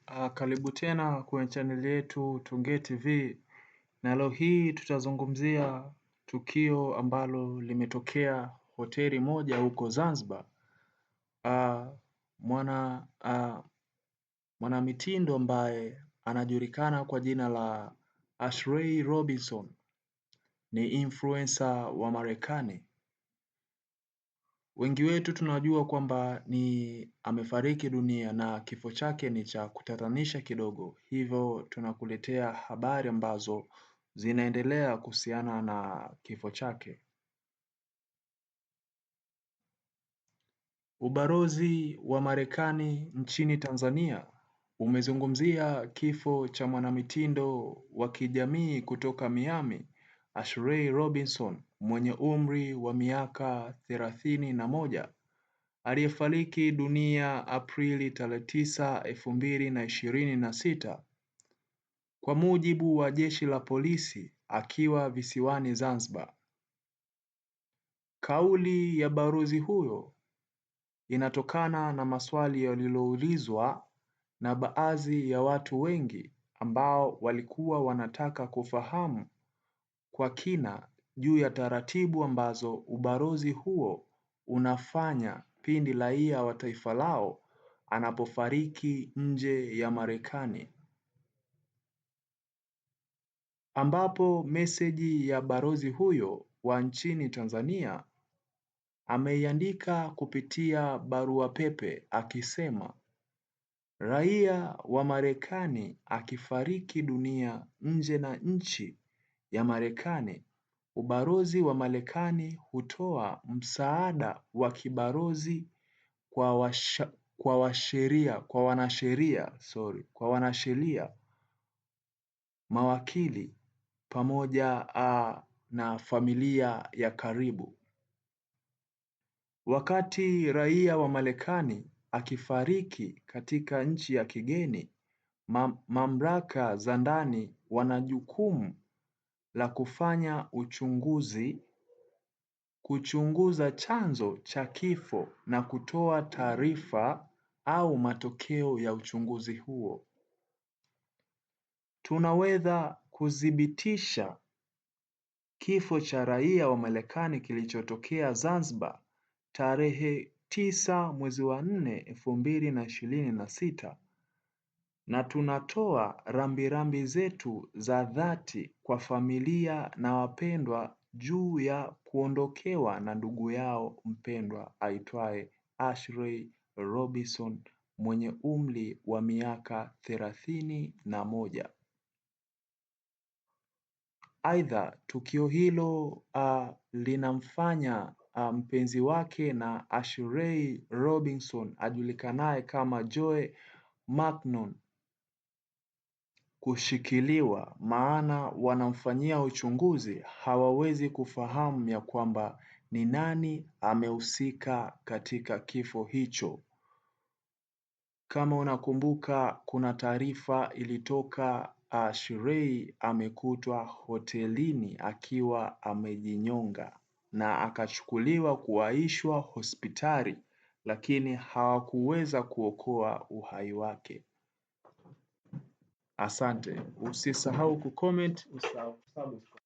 Karibu tena kwenye chaneli yetu Tuongee TV, na leo hii tutazungumzia tukio ambalo limetokea hoteli moja huko Zanzibar. Mwanamitindo ambaye anajulikana kwa jina la Ashley Robinson ni influencer wa Marekani. Wengi wetu tunajua kwamba amefariki dunia na kifo chake ni cha kutatanisha kidogo, hivyo tunakuletea habari ambazo zinaendelea kuhusiana na kifo chake. Ubalozi wa Marekani nchini Tanzania umezungumzia kifo cha mwanamitindo wa kijamii kutoka Miami, Ashley Robinson mwenye umri wa miaka 31 aliyefariki dunia Aprili 9, 2026 kwa mujibu wa jeshi la polisi akiwa visiwani Zanzibar. Kauli ya balozi huyo inatokana na maswali yaliyoulizwa na baadhi ya watu wengi ambao walikuwa wanataka kufahamu kwa kina juu ya taratibu ambazo ubalozi huo unafanya pindi raia wa taifa lao anapofariki nje ya Marekani, ambapo meseji ya balozi huyo wa nchini Tanzania ameiandika kupitia barua pepe akisema, raia wa Marekani akifariki dunia nje na nchi ya Marekani, ubalozi wa Marekani hutoa msaada wa kibalozi kwa wanasheria, mawakili pamoja na familia ya karibu. Wakati raia wa Marekani akifariki katika nchi ya kigeni, mamlaka za ndani wana jukumu la kufanya uchunguzi, kuchunguza chanzo cha kifo na kutoa taarifa au matokeo ya uchunguzi huo. Tunaweza kudhibitisha kifo cha raia wa Marekani kilichotokea Zanzibar tarehe 9 mwezi wa 4, 2026 na tunatoa rambirambi zetu za dhati kwa familia na wapendwa juu ya kuondokewa na ndugu yao mpendwa aitwaye Ashley Robinson mwenye umri wa miaka 31. Aidha, tukio hilo linamfanya mpenzi wake na Ashley Robinson ajulikanaye kama Joe Macnon kushikiliwa, maana wanamfanyia uchunguzi hawawezi kufahamu ya kwamba ni nani amehusika katika kifo hicho. Kama unakumbuka, kuna taarifa ilitoka Ashley amekutwa hotelini akiwa amejinyonga na akachukuliwa kuwaishwa hospitali, lakini hawakuweza kuokoa uhai wake. Asante, usisahau kucomment, usisahau kusubscribe.